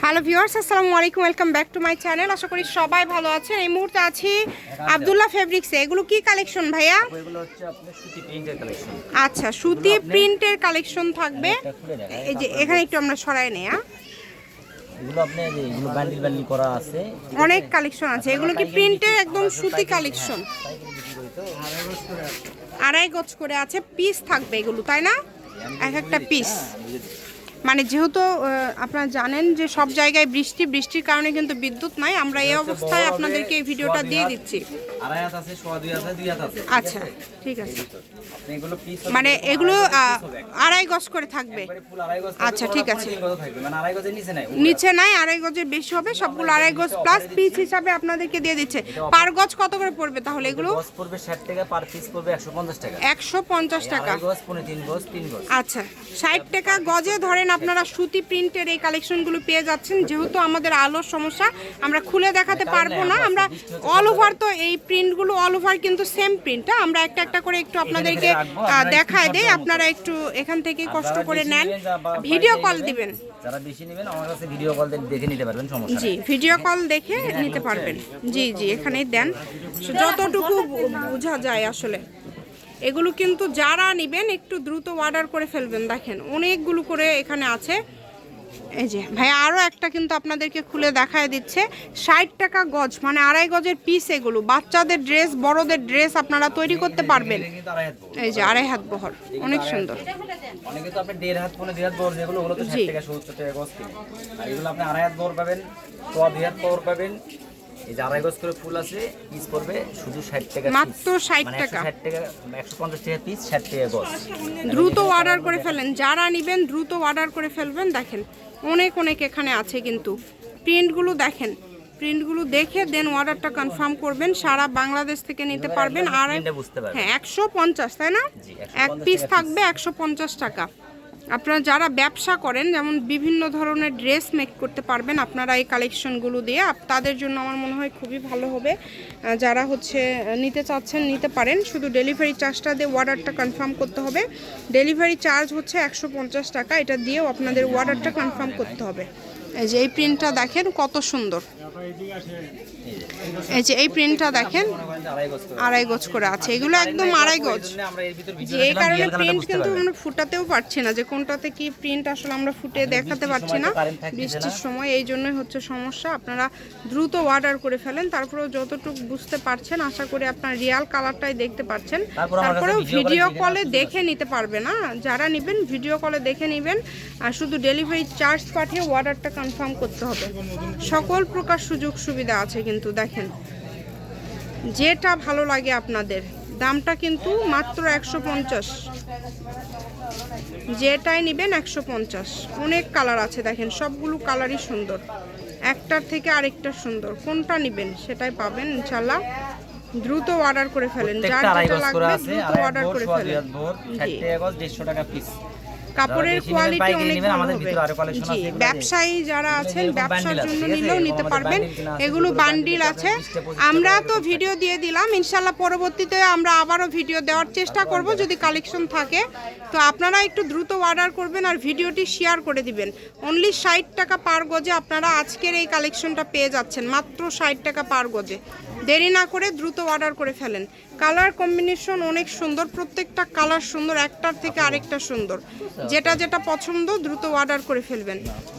Hello viewers, আসসালামু আলাইকুম, welcome back to my channel. আশা করি সবাই ভালো আছেন। এই মুহূর্তে আছি আব্দুল্লাহ ফেব্রিক্সে। এগুলো কি কালেকশন ভাইয়া? এগুলো হচ্ছে আপনার সুতি প্রিন্টের কালেকশন। আচ্ছা, সুতি প্রিন্টের কালেকশন থাকবে। এই যে এখানে একটু আমরা সরাই নেই। এগুলো আপনার এগুলো বান্ডিল বান্ডিল করা আছে, অনেক কালেকশন আছে। এগুলো কি প্রিন্টের একদম সুতি কালেকশন? আড়াই গজ করে আছে, পিস থাকবে এগুলো, তাই না? এক একটা পিস। মানে যেহেতু আপনারা জানেন যে সব জায়গায় বৃষ্টির কারণে কিন্তু বিদ্যুৎ নাই, আমরা এই অবস্থায় আপনাদেরকে এই ভিডিওটা দিয়ে দিচ্ছি। আচ্ছা, ঠিক আছে। মানে এগুলো আড়াই গজ করে থাকবে। আচ্ছা, ঠিক আছে। নিচে নাই, আড়াই গজের বেশি হবে। সবগুলো আড়াই গজ প্লাস পিস হিসাবে আপনাদেরকে দিয়ে দিচ্ছে। পার গজ কত করে পড়বে তাহলে? এগুলো গজ পড়বে 60 টাকা, পার পিস পড়বে 150 টাকা। 150 টাকা। গজ 3 গজ 3 গজ। আচ্ছা, 60 টাকা গজে ধরেন আপনারা সুতি প্রিন্টের এই কালেকশনগুলো পেয়ে যাচ্ছেন। যেহেতু আমাদের আলোর সমস্যা, আমরা খুলে দেখাতে পারবো না। আমরা অল ওভার তো এই প্রিন্টগুলো অল ওভার কিন্তু সেম প্রিন্ট। আমরা একটা একটা করে একটু আপনাদেরকে দেখায় দেই, আপনারা একটু এখান থেকে কষ্ট করে নেন, ভিডিও কল দিবেন। যারা বেশি নেবেন আমার কাছে ভিডিও কল দেখে নিতে পারবেন, সমস্যা নেই। জি, ভিডিও কল দেখে নিতে পারবেন। জি জি, এখানেই দেন, যতটুকু বোঝা যায় আসলে। এগুলো কিন্তু যারা নেবেন একটু দ্রুত অর্ডার করে ফেলবেন। দেখেন অনেকগুলো করে এখানে আছে। এই যে ভাই আরও একটা কিন্তু আপনাদেরকে খুলে দেখায় দিচ্ছে। 60 টাকা গজ, মানে আড়াই গজের পিস। এগুলো বাচ্চাদের ড্রেস, বড়দের ড্রেস আপনারা তৈরি করতে পারবেন। এই যে আড়াই হাত বহর, অনেক সুন্দর। অনেকে তো আপনি 1.5 হাত 1.5 হাত বহর যেগুলো, ওগুলো তো 60 টাকা 70 টাকা গজ কিনে। আর এগুলো আপনি আড়াই হাত বহর পাবেন, 2 হাত বহর পাবেন। এই যে আড়াই গজ করে ফুল আছে, পিস পড়বে শুধু 60 টাকা, মাত্র 60 টাকা। 60 টাকা 150 টাকা পিস, 60 টাকা গজ। দ্রুত অর্ডার করে ফেলেন, যারা নেবেন দ্রুত অর্ডার করে ফেলবেন। দেখেন অনেক অনেক এখানে আছে কিন্তু। প্রিন্টগুলো দেখেন, প্রিন্টগুলো দেখে দেন অর্ডারটা কনফার্ম করবেন। সারা বাংলাদেশ থেকে নিতে পারবেন। আর হ্যাঁ, 150, তাই না? এক পিস থাকবে 150 টাকা। আপনারা যারা ব্যবসা করেন, যেমন বিভিন্ন ধরনের ড্রেস মেক করতে পারবেন আপনারা এই কালেকশনগুলো দিয়ে, তাদের জন্য আমার মনে হয় খুবই ভালো হবে। যারা হচ্ছে নিতে চাচ্ছেন নিতে পারেন। শুধু ডেলিভারি চার্জটা দিয়ে অর্ডারটা কনফার্ম করতে হবে। ডেলিভারি চার্জ হচ্ছে 150 টাকা। এটা দিয়েও আপনাদের অর্ডারটা কনফার্ম করতে হবে। এই যে এই প্রিন্টটা দেখেন কত সুন্দর। এই যে এই প্রিন্টটা দেখেন, আড়াই গজ করে আছে। এগুলো একদম আড়াই গজ। যে এই কারণে প্রিন্ট কিন্তু আমরা ফুটাতেও পারছি না, যে কোনটাতে কি প্রিন্ট আসলে আমরা ফুটে দেখাতে পারছি না বৃষ্টির সময়। এই জন্যই হচ্ছে সমস্যা। আপনারা দ্রুত অর্ডার করে ফেলেন। তারপরেও যতটুকু বুঝতে পারছেন, আশা করি আপনার রিয়াল কালারটাই দেখতে পাচ্ছেন। তারপরেও ভিডিও কলে দেখে নিতে পারবে না। যারা নেবেন ভিডিও কলে দেখে নেবেন। আর শুধু ডেলিভারি চার্জ পাঠিয়ে অর্ডারটা কনফার্ম করতে হবে। সকল প্রকার সুযোগ সুবিধা আছে কিন্তু। দেখেন যেটা ভালো লাগে আপনাদের। দামটা কিন্তু মাত্র 150। যেটাই নেবেন 150। অনেক কালার আছে দেখেন, সবগুলো কালারই সুন্দর, একটার থেকে আরেকটা সুন্দর। কোনটা নেবেন সেটাই পাবেন ইনশাল্লাহ। দ্রুত অর্ডার করে ফেলেন, যার যেটা লাগবে দ্রুত অর্ডার করে ফেলেন। কাপড়ের কোয়ালিটি অনেক ভালো হবে। জি, ব্যবসায়ী যারা আছেন ব্যবসার জন্য নিলেও নিতে পারবেন। এগুলো বান্ডিল আছে। আমরা তো ভিডিও দিয়ে দিলাম, ইনশাল্লাহ পরবর্তীতে আমরা আবারও ভিডিও দেওয়ার চেষ্টা করব যদি কালেকশন থাকে। তো আপনারা একটু দ্রুত অর্ডার করবেন আর ভিডিওটি শেয়ার করে দিবেন। অনলি 60 টাকা পার গজে আপনারা আজকের এই কালেকশনটা পেয়ে যাচ্ছেন, মাত্র 60 টাকা পার গজে। দেরি না করে দ্রুত অর্ডার করে ফেলেন। কালার কম্বিনেশন অনেক সুন্দর, প্রত্যেকটা কালার সুন্দর, একটার থেকে আরেকটা সুন্দর। যেটা যেটা পছন্দ দ্রুত অর্ডার করে ফেলবেন।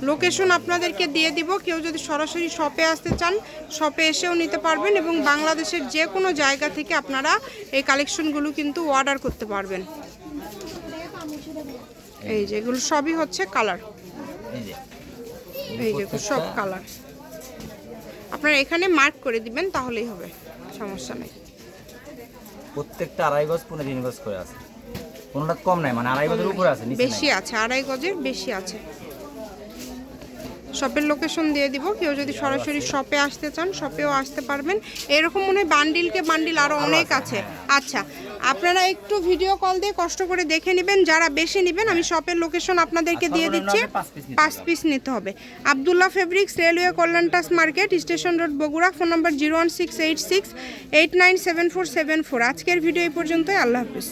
লোকেশন আপনাদেরকে দিয়ে দিব। কেউ যদি সরাসরি শপে আসতে চান শপে এসেও নিতে পারবেন, এবং বাংলাদেশের যে কোনো জায়গা থেকে আপনারা এই কালেকশনগুলো কিন্তু অর্ডার করতে পারবেন। এই যে এগুলো সবই হচ্ছে কালার, এই যে সব কালার। আপনারা এখানে মার্ক করে দিবেন, তাহলেই হবে, সমস্যা নেই। প্রত্যেকটা আড়াই গজ 3 গজ করে আছে, কোনটা কম নাই, মানে আড়াই গজের উপরে আছে, বেশি আছে, আড়াই গজের বেশি আছে। শপের লোকেশন দিয়ে দিব। কেউ যদি সরাসরি শপে আসতে চান শপেও আসতে পারবেন। এরকম মনে হয় বান্ডিলকে বান্ডিল আরও অনেক আছে। আচ্ছা, আপনারা একটু ভিডিও কল দিয়ে কষ্ট করে দেখে নেবেন। যারা বেশি নেবেন আমি শপের লোকেশন আপনাদেরকে দিয়ে দিচ্ছি। 5 পিস নিতে হবে। আব্দুল্লাহ ফেব্রিক্স, রেলওয়ে কল্যাণটাস market, station road, Bogura. Phone number 01686897474। আজকের ভিডিও এই পর্যন্তই। আল্লাহ হাফিজ।